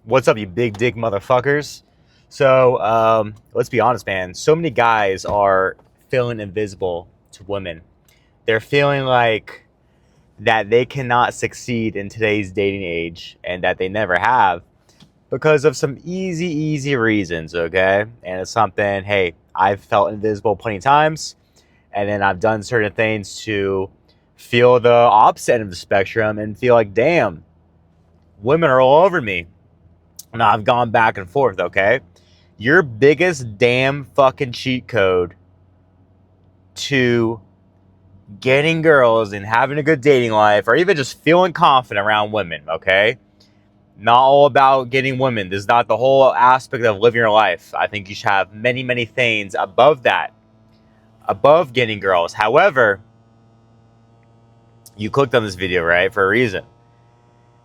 What's up, you big dick motherfuckers? Let's be honest, man. So many guys are feeling invisible to women. They're feeling like that they cannot succeed in today's dating age and that they never have because of some easy reasons, okay? And it's something, hey, I've felt invisible plenty of times, and then I've done certain things to feel the opposite end of the spectrum and feel like, damn, women are all over me. And I've gone back and forth, okay? Your biggest damn fucking cheat code to getting girls and having a good dating life, or even just feeling confident around women, okay? Not all about getting women. This is not the whole aspect of living your life. I think you should have many things above that, above getting girls. However, you clicked on this video, right, for a reason.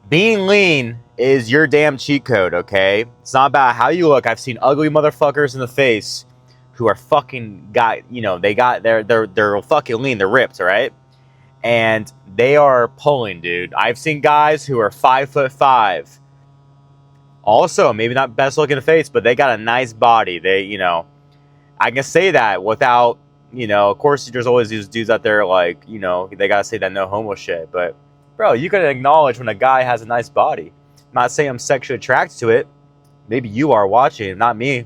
Being lean is your damn cheat code, okay? It's not about how you look. I've seen ugly motherfuckers in the face who are fucking they're fucking lean, they're ripped, right? And they are pulling, dude. I've seen guys who are 5'5". Also, maybe not best looking in the face, but they got a nice body. I can say that without, of course, there's always these dudes out there like, they gotta say that no homo shit, but bro, you gotta acknowledge when a guy has a nice body. I'm not saying I'm sexually attracted to it. Maybe you are watching, not me.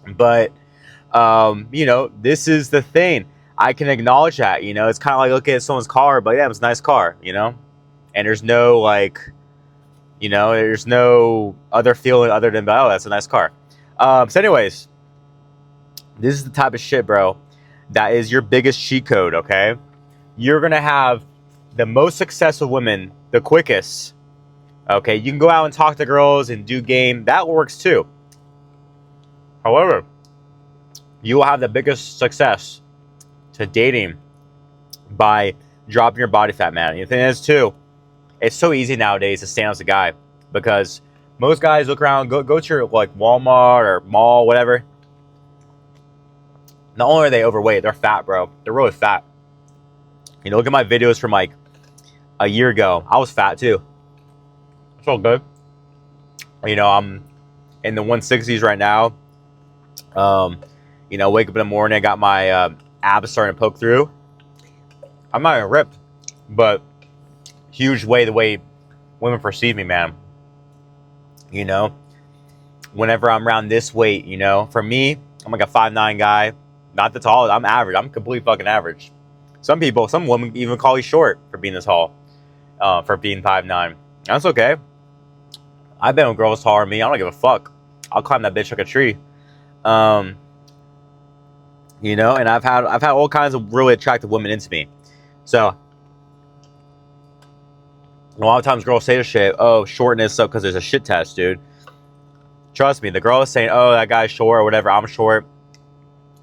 But, this is the thing. I can acknowledge that, It's kind of like looking at someone's car, but yeah, it's a nice car, And there's no, there's no other feeling other than, oh, that's a nice car. So anyways, this is the type of shit, bro, that is your biggest cheat code, okay? You're going to have the most successful women the quickest. Okay, you can go out and talk to girls and do game. That works too. However, you will have the biggest success to dating by dropping your body fat, man. And the thing is too, it's so easy nowadays to stand as a guy because most guys look around, go to your like Walmart or mall, whatever. Not only are they overweight, they're fat, bro. They're really fat. Look at my videos from like a year ago. I was fat too. It's all good. I'm in the 160s right now. Wake up in the morning, I got my abs starting to poke through. I'm not even ripped, but huge way the way women perceive me, man. Whenever I'm around this weight, for me, I'm like a 5'9" guy. Not the tallest. I'm average. I'm complete fucking average. Some women even call you short for being this tall, for being 5'9". That's okay. I've been with girls taller than me. I don't give a fuck. I'll climb that bitch like a tree. And I've had all kinds of really attractive women into me. So a lot of times girls say this shit, oh, shortness up because there's a shit test, dude. Trust me, the girl is saying, oh, that guy's short or whatever, I'm short.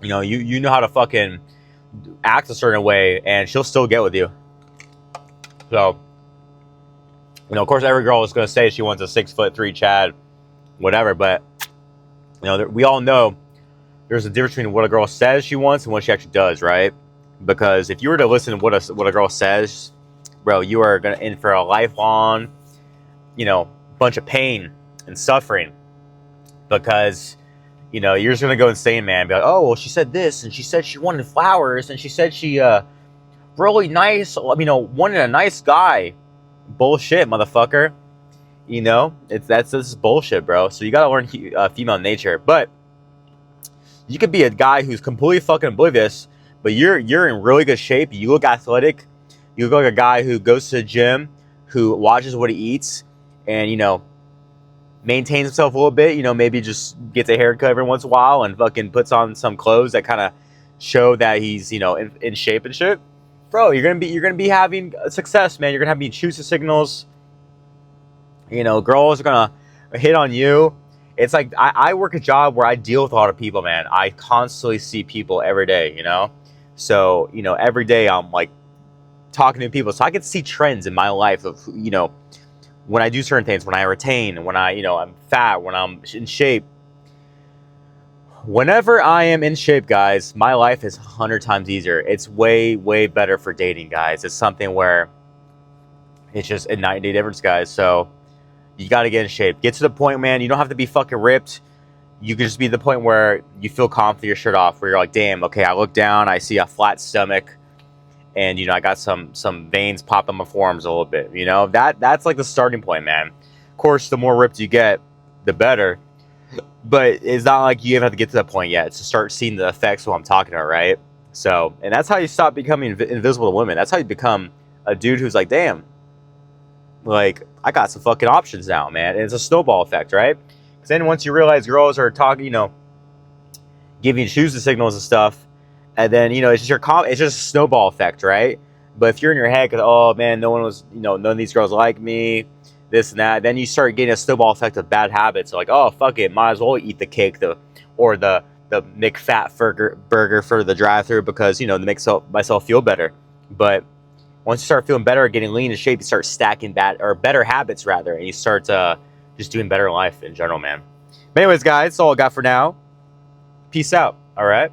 You know how to fucking act a certain way and she'll still get with you. So, of course every girl is going to say she wants a 6'3" Chad, whatever, but we all know there's a difference between what a girl says she wants and what she actually does, right? Because if you were to listen to what a girl says, bro, you are going to in for a lifelong, bunch of pain and suffering. Because, you're just going to go insane, man. Be like, oh, well, she said this, and she said she wanted flowers, and she said she, really nice, wanted a nice guy. Bullshit, motherfucker. This is bullshit, bro. So you got to learn female nature. But you could be a guy who's completely fucking oblivious, but you're in really good shape. You look athletic. You look like a guy who goes to the gym, who watches what he eats, and, maintains himself a little bit. Maybe just gets a haircut every once in a while and fucking puts on some clothes that kind of show that he's, in shape and shit. Bro, you're gonna be having success, man. You're gonna have choosing signals. Girls are gonna hit on you. It's like I work a job where I deal with a lot of people, man. I constantly see people every day, So, every day I'm like talking to people. So I can see trends in my life of, when I do certain things, when I retain, when I'm fat, when I'm in shape. Whenever I am in shape, guys, my life is 100 times easier. It's way better for dating, guys. It's something where it's just a night and day difference, guys. So, You got to get in shape. Get to the point, man. You don't have to be fucking ripped. You can just be the point where you feel confident, your shirt off, where you're like, damn, okay, I look down, I see a flat stomach, and I got some veins popping my forearms a little bit. That's like the starting point, man. Of course, the more ripped you get, the better. But it's not like you even have to get to that point yet to start seeing the effects of what I'm talking about, right? So, and that's how you stop becoming invisible to women. That's how you become a dude who's like, damn, like, I got some fucking options now, man. And it's a snowball effect, right? Because then once you realize girls are talking, giving shoes the signals and stuff, and then, it's just a snowball effect, right? But if you're in your head, oh man, none of these girls like me, this and that, then you start getting a snowball effect of bad habits. Like, oh, fuck it, might as well eat the cake, or the McFat burger for the drive-thru because, to make myself feel better. But once you start feeling better, getting lean in shape, you start stacking better habits rather, and you start just doing better in life in general, man. But anyways, guys, that's all I got for now. Peace out. All right.